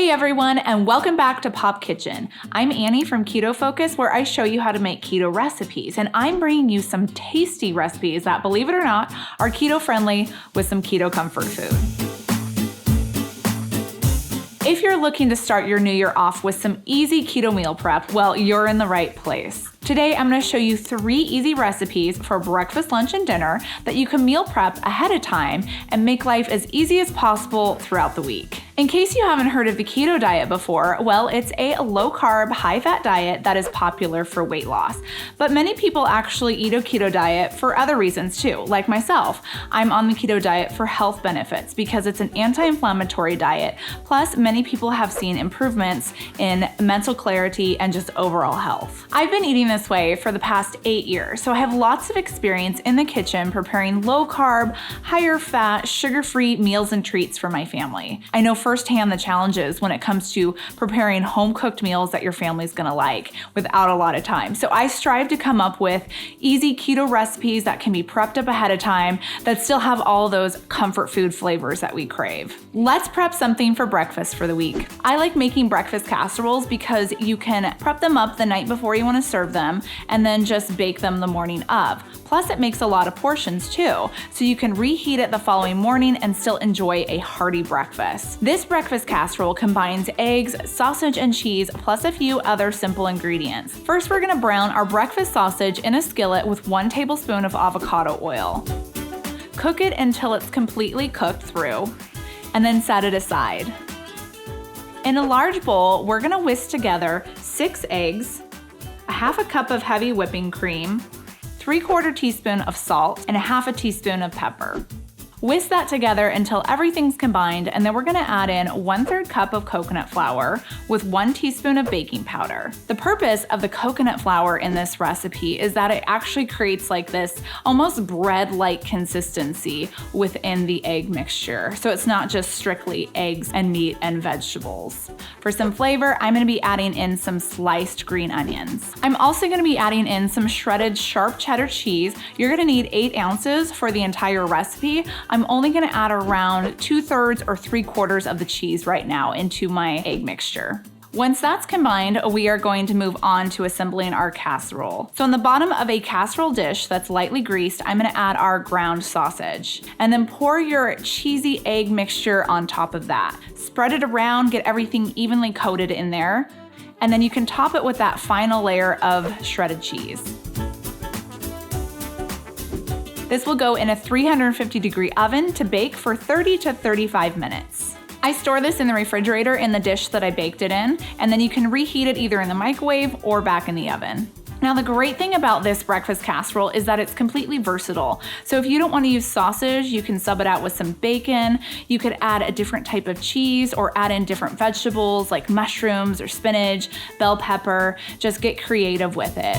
Hey everyone, and welcome back to Pop Kitchen. I'm Annie from KetoFocus, where I show you how to make keto recipes, and I'm bringing you some tasty recipes that, believe it or not, are keto-friendly with some keto comfort food. If you're looking to start your new year off with some easy keto meal prep, well, you're in the right place. Today, I'm gonna show you 3 easy recipes for breakfast, lunch, and dinner that you can meal prep ahead of time and make life as easy as possible throughout the week. In case you haven't heard of the keto diet before, well, it's a low-carb, high-fat diet that is popular for weight loss. But many people actually eat a keto diet for other reasons too, like myself. I'm on the keto diet for health benefits because it's an anti-inflammatory diet. Plus, many people have seen improvements in mental clarity and just overall health. I've been eating this way for the past 8 years, so I have lots of experience in the kitchen preparing low-carb, higher-fat, sugar-free meals and treats for my family. I know firsthand the challenges when it comes to preparing home-cooked meals that your family's gonna like without a lot of time. So I strive to come up with easy keto recipes that can be prepped up ahead of time that still have all those comfort food flavors that we crave. Let's prep something for breakfast for the week. I like making breakfast casseroles because you can prep them up the night before you wanna serve them and then just bake them the morning of. Plus, it makes a lot of portions too, so you can reheat it the following morning and still enjoy a hearty breakfast. This breakfast casserole combines eggs, sausage, and cheese, plus a few other simple ingredients. First, we're gonna brown our breakfast sausage in a skillet with 1 tablespoon of avocado oil. Cook it until it's completely cooked through, and then set it aside. In a large bowl, we're gonna whisk together 6 eggs, a half a cup of heavy whipping cream, 3/4 teaspoon of salt, and a half a teaspoon of pepper. Whisk that together until everything's combined, and then we're gonna add in 1/3 cup of coconut flour with 1 teaspoon of baking powder. The purpose of the coconut flour in this recipe is that it actually creates like this almost bread-like consistency within the egg mixture. So it's not just strictly eggs and meat and vegetables. For some flavor, I'm gonna be adding in some sliced green onions. I'm also gonna be adding in some shredded sharp cheddar cheese. You're gonna need 8 ounces for the entire recipe. I'm only gonna add around 2/3 or 3/4 of the cheese right now into my egg mixture. Once that's combined, we are going to move on to assembling our casserole. So on the bottom of a casserole dish that's lightly greased, I'm gonna add our ground sausage. And then pour your cheesy egg mixture on top of that. Spread it around, get everything evenly coated in there. And then you can top it with that final layer of shredded cheese. This will go in a 350-degree oven to bake for 30 to 35 minutes. I store this in the refrigerator in the dish that I baked it in, and then you can reheat it either in the microwave or back in the oven. Now, the great thing about this breakfast casserole is that it's completely versatile. So if you don't want to use sausage, you can sub it out with some bacon. You could add a different type of cheese or add in different vegetables like mushrooms or spinach, bell pepper. Just get creative with it.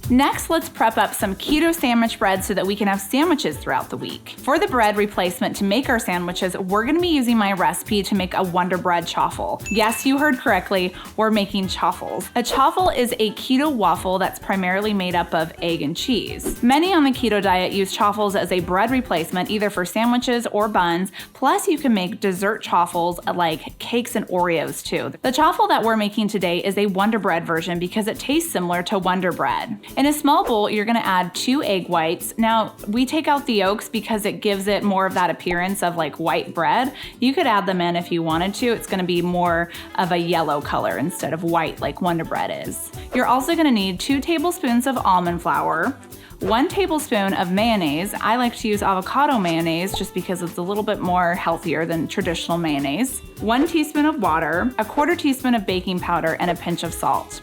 Next, let's prep up some keto sandwich bread so that we can have sandwiches throughout the week. For the bread replacement to make our sandwiches, we're gonna be using my recipe to make a WONDERBREAD chaffle. Yes, you heard correctly, we're making chaffles. A chaffle is a keto waffle that's primarily made up of egg and cheese. Many on the keto diet use chaffles as a bread replacement, either for sandwiches or buns, plus you can make dessert chaffles like cakes and Oreos too. The chaffle that we're making today is a WONDERBREAD version because it tastes similar to Wonder Bread. In a small bowl, you're gonna add 2 egg whites. Now, we take out the yolks because it gives it more of that appearance of like white bread. You could add them in if you wanted to. It's gonna be more of a yellow color instead of white like Wonder Bread is. You're also gonna need 2 tablespoons of almond flour, 1 tablespoon of mayonnaise. I like to use avocado mayonnaise just because it's a little bit more healthier than traditional mayonnaise, 1 teaspoon of water, 1/4 teaspoon of baking powder, and a pinch of salt.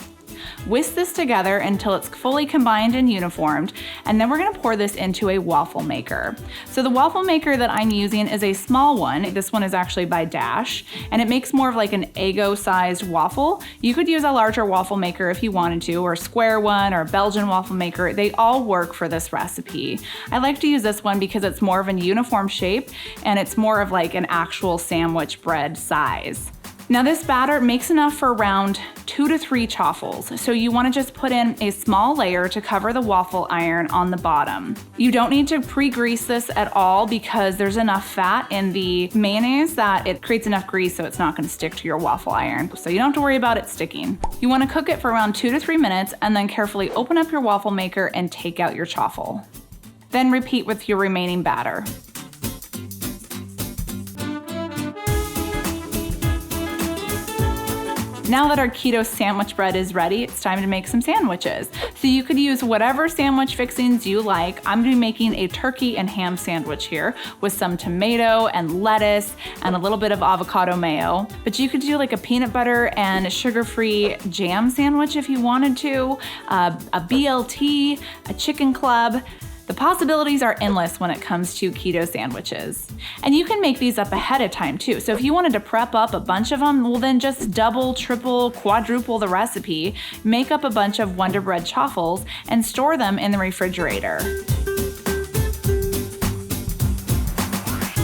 Whisk this together until it's fully combined and uniformed, and then we're gonna pour this into a waffle maker. So the waffle maker that I'm using is a small one. This one is actually by Dash, and it makes more of like an Eggo-sized waffle. You could use a larger waffle maker if you wanted to, or a square one, or a Belgian waffle maker. They all work for this recipe. I like to use this one because it's more of a uniform shape, and it's more of like an actual sandwich bread size. Now this batter makes enough for around 2 to 3 chaffles, so you want to just put in a small layer to cover the waffle iron on the bottom. You don't need to pre-grease this at all because there's enough fat in the mayonnaise that it creates enough grease so it's not going to stick to your waffle iron, so you don't have to worry about it sticking. You want to cook it for around 2 to 3 minutes and then carefully open up your waffle maker and take out your chaffle. Then repeat with your remaining batter. Now that our keto sandwich bread is ready, it's time to make some sandwiches. So you could use whatever sandwich fixings you like. I'm gonna be making a turkey and ham sandwich here with some tomato and lettuce and a little bit of avocado mayo. But you could do like a peanut butter and sugar-free jam sandwich if you wanted to, a BLT, a chicken club. The possibilities are endless when it comes to keto sandwiches. And you can make these up ahead of time too. So if you wanted to prep up a bunch of them, well then just double, triple, quadruple the recipe, make up a bunch of Wonder Bread chaffles and store them in the refrigerator.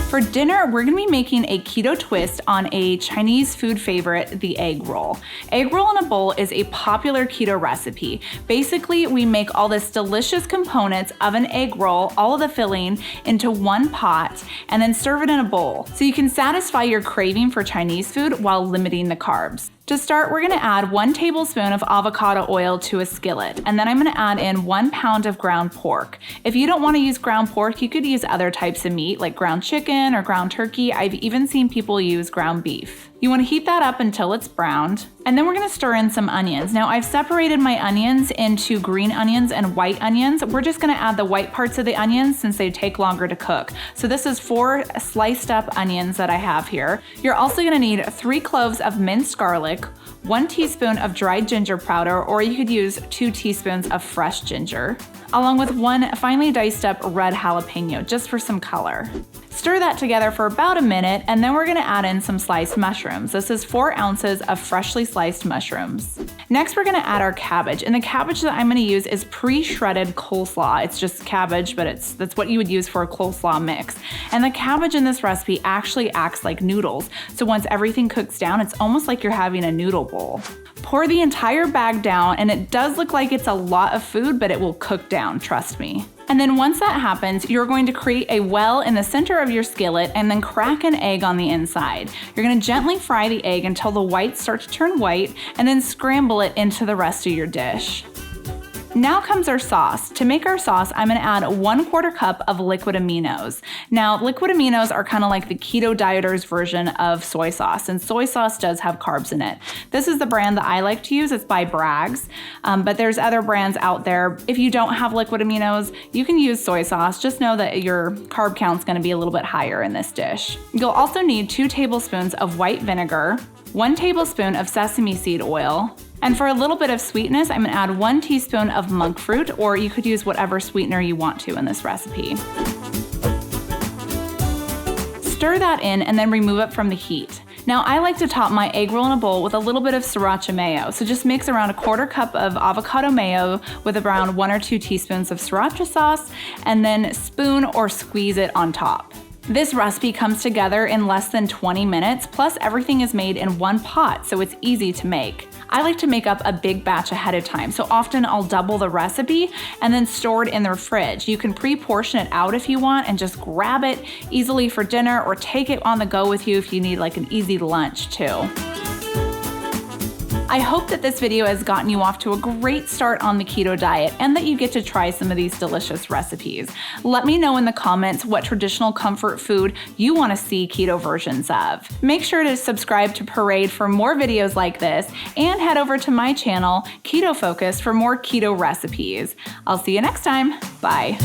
For dinner, we're gonna be making a keto twist on a Chinese food favorite, the egg roll. Egg roll in a bowl is a popular keto recipe. Basically, we make all this delicious components of an egg roll, all of the filling, into one pot, and then serve it in a bowl. So you can satisfy your craving for Chinese food while limiting the carbs. To start, we're gonna add 1 tablespoon of avocado oil to a skillet, and then I'm gonna add in 1 pound of ground pork. If you don't wanna use ground pork, you could use other types of meat like ground chicken or ground turkey. I've even seen people use ground beef. You wanna heat that up until it's browned, and then we're gonna stir in some onions. Now I've separated my onions into green onions and white onions. We're just gonna add the white parts of the onions since they take longer to cook. So this is 4 sliced up onions that I have here. You're also gonna need 3 cloves of minced garlic, 1 teaspoon of dried ginger powder, or you could use 2 teaspoons of fresh ginger, along with 1 finely diced up red jalapeno, just for some color. Stir that together for about a minute, and then we're gonna add in some sliced mushrooms. This is 4 ounces of freshly sliced mushrooms. Next, we're gonna add our cabbage, and the cabbage that I'm gonna use is pre-shredded coleslaw. It's just cabbage, but that's what you would use for a coleslaw mix. And the cabbage in this recipe actually acts like noodles. So once everything cooks down, it's almost like you're having a noodle bowl. Pour the entire bag down, and it does look like it's a lot of food, but it will cook down, trust me. And then once that happens, you're going to create a well in the center of your skillet and then crack an egg on the inside. You're gonna gently fry the egg until the whites start to turn white, and then scramble it into the rest of your dish. Now comes our sauce. To make our sauce, I'm gonna add 1/4 cup of liquid aminos. Now, liquid aminos are kind of like the keto dieters version of soy sauce, and soy sauce does have carbs in it. This is the brand that I like to use. It's by Bragg's, but there's other brands out there. If you don't have liquid aminos, you can use soy sauce. Just know that your carb count's gonna be a little bit higher in this dish. You'll also need 2 tablespoons of white vinegar, 1 tablespoon of sesame seed oil, and for a little bit of sweetness, I'm gonna add 1 teaspoon of monk fruit, or you could use whatever sweetener you want to in this recipe. Stir that in and then remove it from the heat. Now I like to top my egg roll in a bowl with a little bit of sriracha mayo. So just mix around 1/4 cup of avocado mayo with around 1 or 2 teaspoons of sriracha sauce, and then spoon or squeeze it on top. This recipe comes together in less than 20 minutes, plus everything is made in one pot, so it's easy to make. I like to make up a big batch ahead of time, so often I'll double the recipe and then store it in the fridge. You can pre-portion it out if you want and just grab it easily for dinner, or take it on the go with you if you need like an easy lunch too. I hope that this video has gotten you off to a great start on the keto diet and that you get to try some of these delicious recipes. Let me know in the comments what traditional comfort food you want to see keto versions of. Make sure to subscribe to Parade for more videos like this, and head over to my channel, KetoFocus, for more keto recipes. I'll see you next time. Bye.